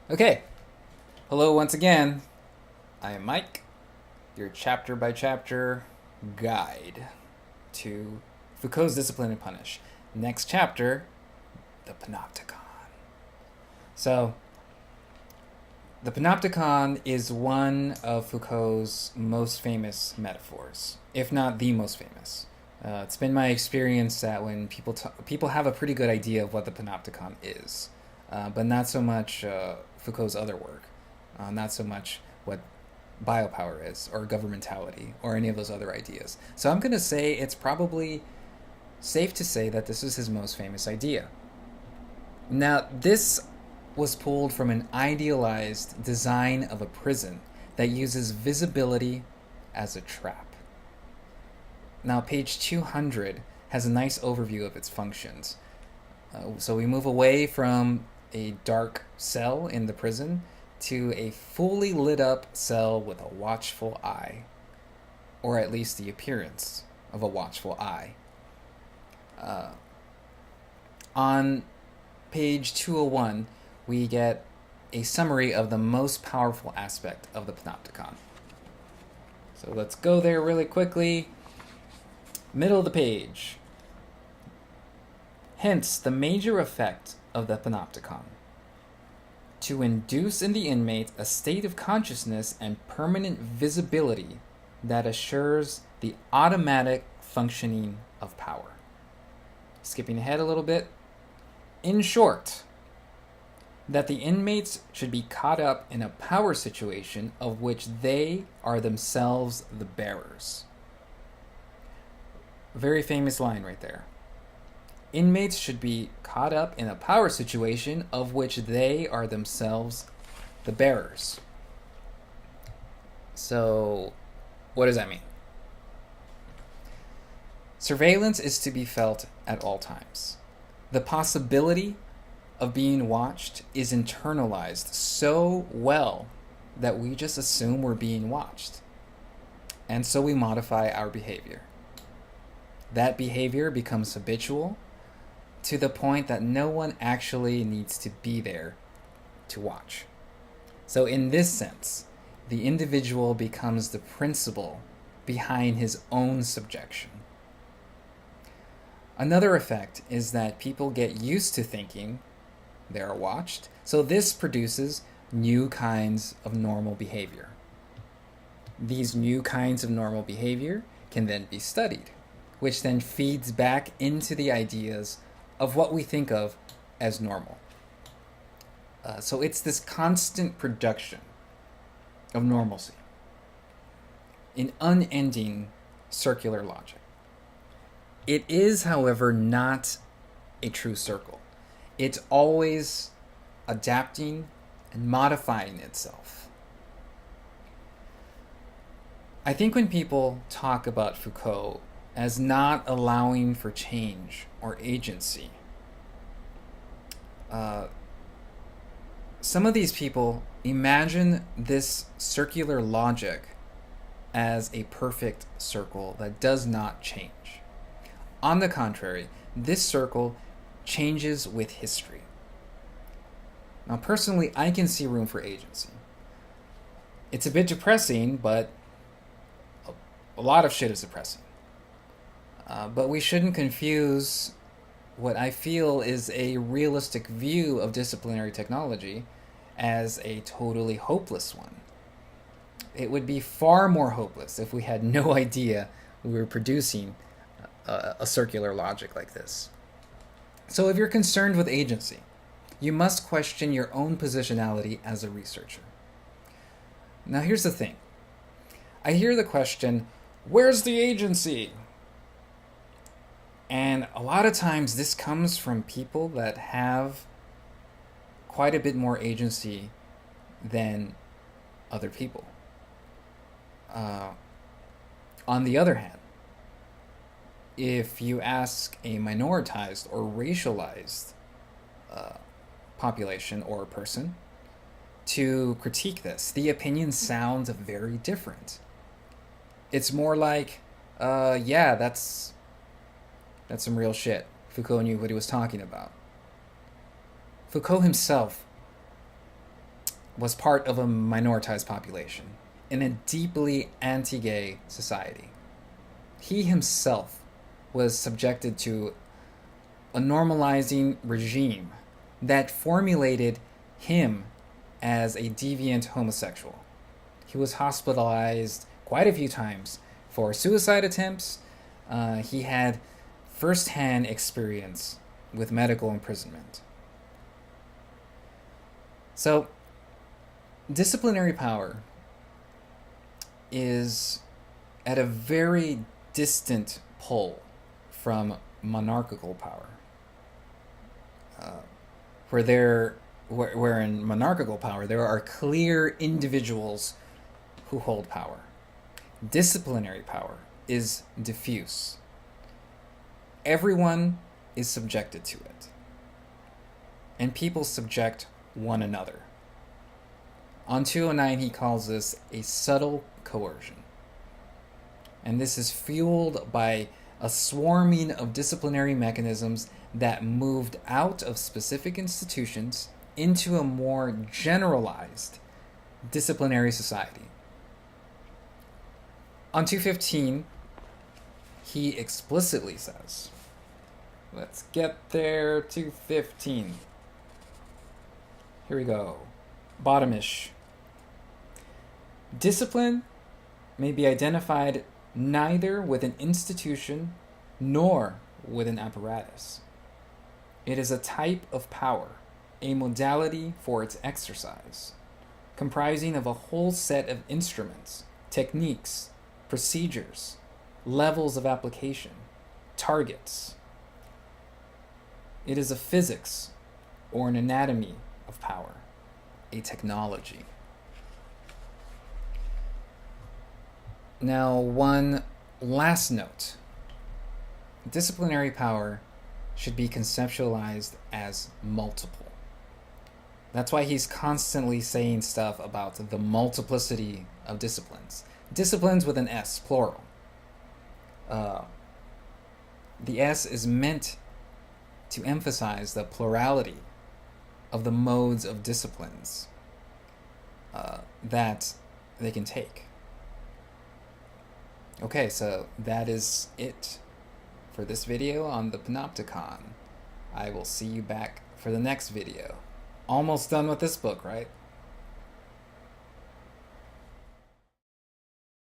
Okay, hello once again. I am Mike, your chapter by chapter guide to Foucault's Discipline and Punish. Next chapter, the Panopticon. So, the Panopticon is one of Foucault's most famous metaphors, if not the most famous. It's been my experience that when people have a pretty good idea of what the Panopticon is, but not so much Foucault's other work, not so much what biopower is, or governmentality, or any of those other ideas. So I'm going to say it's probably safe to say that this is his most famous idea. Now, this was pulled from an idealized design of a prison that uses visibility as a trap. Now, page 200 has a nice overview of its functions. So we move away from a dark cell in the prison to a fully lit up cell with a watchful eye, or at least the appearance of a watchful eye. On page 201, we get a summary of the most powerful aspect of the Panopticon. So let's go there really quickly. Middle of the page. Hence, the major effect of the Panopticon: to induce in the inmate a state of consciousness and permanent visibility that assures the automatic functioning of power. Skipping ahead a little bit. In short, that the inmates should be caught up in a power situation of which they are themselves the bearers. A very famous line right there. Inmates should be caught up in a power situation of which they are themselves the bearers. So, what does that mean? Surveillance is to be felt at all times. The possibility of being watched is internalized so well that we just assume we're being watched. And so we modify our behavior. That behavior becomes habitual to the point that no one actually needs to be there to watch. So in this sense, the individual becomes the principle behind his own subjection. Another effect is that people get used to thinking they are watched, so this produces new kinds of normal behavior. These new kinds of normal behavior can then be studied, which then feeds back into the ideas of what we think of as normal. So it's this constant production of normalcy, an unending circular logic. It is, however, not a true circle. It's always adapting and modifying itself. I think when people talk about Foucault as not allowing for change or agency, some of these people imagine this circular logic as a perfect circle that does not change. On the contrary, this circle changes with history. Now, personally, I can see room for agency. It's a bit depressing, but a lot of shit is depressing. But we shouldn't confuse what I feel is a realistic view of disciplinary technology as a totally hopeless one. It would be far more hopeless if we had no idea we were producing a circular logic like this. So if you're concerned with agency, you must question your own positionality as a researcher. Now here's the thing. I hear the question, where's the agency? And a lot of times this comes from people that have quite a bit more agency than other people. On the other hand, if you ask a minoritized or racialized population or person to critique this, the opinion sounds very different. It's more like, yeah, that's some real shit. Foucault knew what he was talking about. Foucault himself was part of a minoritized population in a deeply anti-gay society. He himself was subjected to a normalizing regime that formulated him as a deviant homosexual. He was hospitalized quite a few times for suicide attempts. He had first-hand experience with medical imprisonment. So, disciplinary power is at a very distant pole from monarchical power. Where in monarchical power there are clear individuals who hold power. Disciplinary power is diffuse. Everyone is subjected to it. And people subject one another. On 209, he calls this a subtle coercion. And this is fueled by a swarming of disciplinary mechanisms that moved out of specific institutions into a more generalized disciplinary society. On 215, he explicitly says, let's get there, 215. Here we go. Bottomish. Discipline may be identified neither with an institution nor with an apparatus. It is a type of power, a modality for its exercise, comprising of a whole set of instruments, techniques, procedures, levels of application, targets. It is a physics or an anatomy of power, a technology. Now, one last note. Disciplinary power should be conceptualized as multiple. That's why he's constantly saying stuff about the multiplicity of disciplines. Disciplines with an S, plural. The S is meant to emphasize the plurality of the modes of disciplines that they can take. Okay, so that is it for this video on the Panopticon. I will see you back for the next video. Almost done with this book, right?